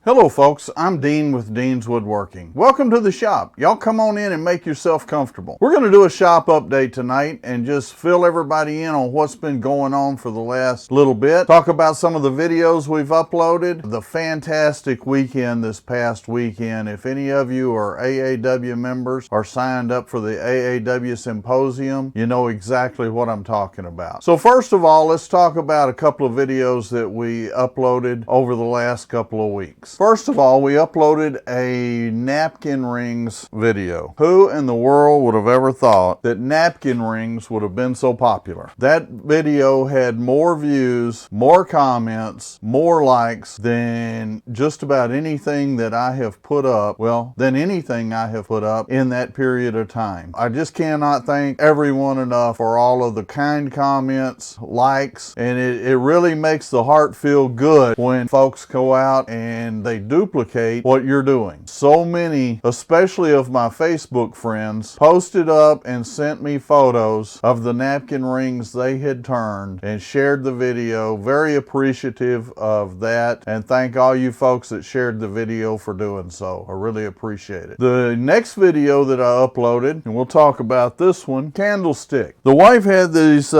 Hello folks, I'm Dean with Dean's Woodworking. Welcome to the shop. Y'all come on in and make yourself comfortable. We're going to do a shop update tonight and just fill everybody in on what's been going on for the last little bit. Talk about some of the videos we've uploaded. The fantastic weekend this past weekend. If any of you are AAW members or signed up for the AAW Symposium, you know exactly what I'm talking about. So first of all, let's talk about a couple of videos that we uploaded over the last couple of weeks. First of all, we uploaded a Napkin Rings video. Who in the world would have ever thought that Napkin Rings would have been so popular? That video had more views, more comments, more likes than just about anything that I have put up, than anything I have put up in that period of time. I just cannot thank everyone enough for all of the kind comments, likes, and it really makes the heart feel good when folks go out and they duplicate what you're doing. So many, especially of my Facebook friends, posted up and sent me photos of the napkin rings they had turned and shared the video. Very appreciative of that, and thank all you folks that shared the video for doing so. I really appreciate it. The next video that I uploaded, and we'll talk about this one, candlestick. The wife had these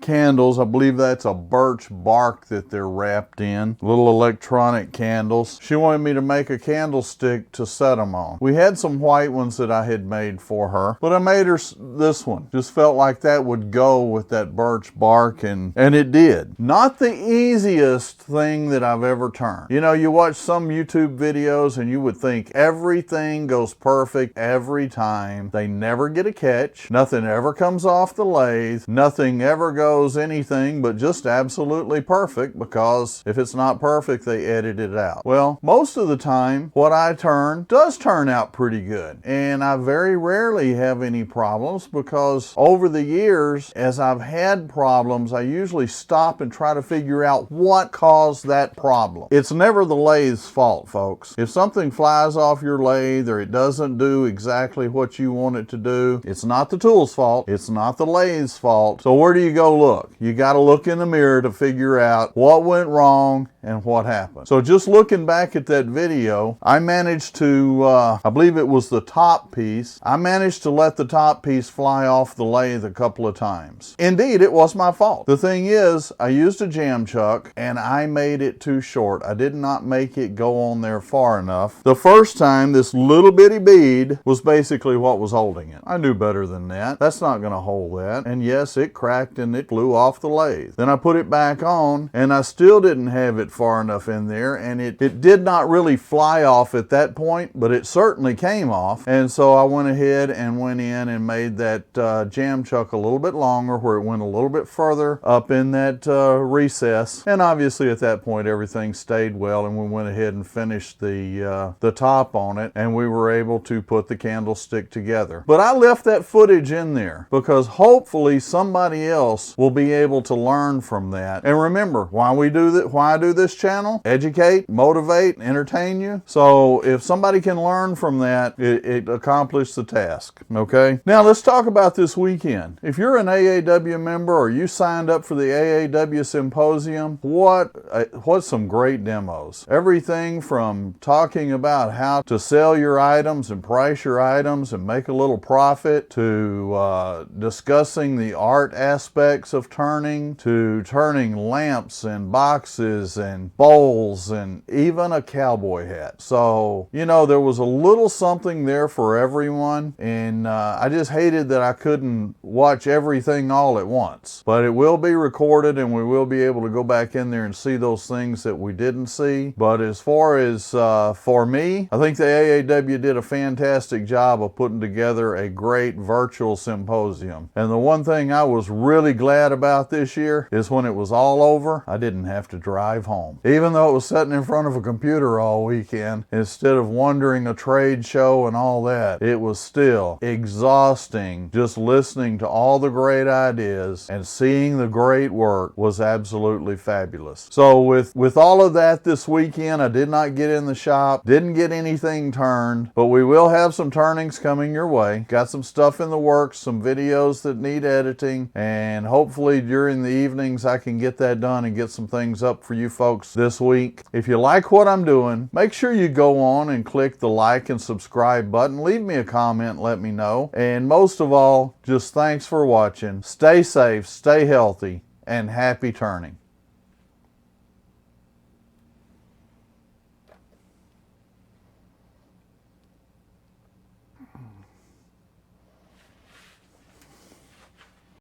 candles. I believe that's a birch bark that they're wrapped in. Little electronic candles. She wanted me to make a candlestick to set them on. We had some white ones that I had made for her, but I made her this one. Just felt like that would go with that birch bark, and it did. Not the easiest thing that I've ever turned. You know, you watch some YouTube videos and you would think everything goes perfect every time. They never get a catch. Nothing ever comes off the lathe. Nothing ever goes anything but just absolutely perfect, because if it's not perfect, they edit it out. Well, most of the time, what I turn does turn out pretty good. And I very rarely have any problems, because over the years, as I've had problems, I usually stop and try to figure out what caused that problem. It's never the lathe's fault, folks. If something flies off your lathe or it doesn't do exactly what you want it to do, it's not the tool's fault. It's not the lathe's fault. So where do you go look? You got to look in the mirror to figure out what went wrong and what happened. So just looking back at that video, I managed to, I believe it was the top piece, I managed to let the top piece fly off the lathe a couple of times. Indeed, it was my fault. The thing is, I used a jam chuck and I made it too short. I did not make it go on there far enough. The first time, this little bitty bead was basically what was holding it. I knew better than that. That's not going to hold that. And yes, it cracked and it flew off the lathe. Then I put it back on and I still didn't have it far enough in there, and it did not really fly off at that point, but it certainly came off. And so I went ahead and went in and made that jam chuck a little bit longer, where it went a little bit further up in that recess. And obviously at that point everything stayed well, and we went ahead and finished the top on it, and we were able to put the candlestick together. But I left that footage in there because hopefully somebody else will be able to learn from that. And remember, why I do this channel? Educate, motivate, entertain you. So if somebody can learn from that, it accomplished the task. Okay? Now let's talk about this weekend. If you're an AAW member or you signed up for the AAW Symposium, what's some great demos. Everything from talking about how to sell your items and price your items and make a little profit, to discussing the art aspects of turning, to turning lamps and boxes and bowls and even a cowboy hat. So, you know, there was a little something there for everyone, and I just hated that I couldn't watch everything all at once. But it will be recorded, and we will be able to go back in there and see those things that we didn't see. But as far as for me, I think the AAW did a fantastic job of putting together a great virtual symposium. And the one thing I was really glad about this year is when it was all over, I didn't have to drive home. Even though it was sitting in front of a computer all weekend, instead of wandering a trade show and all that, it was still exhausting. Just listening to all the great ideas and seeing the great work was absolutely fabulous. So with all of that this weekend, I did not get in the shop, didn't get anything turned, but we will have some turnings coming your way. Got some stuff in the works, some videos that need editing, and hopefully Hopefully during the evenings I can get that done and get some things up for you folks this week. If you like what I'm doing, make sure you go on and click the like and subscribe button. Leave me a comment, let me know. And most of all, just thanks for watching. Stay safe, stay healthy, and happy turning.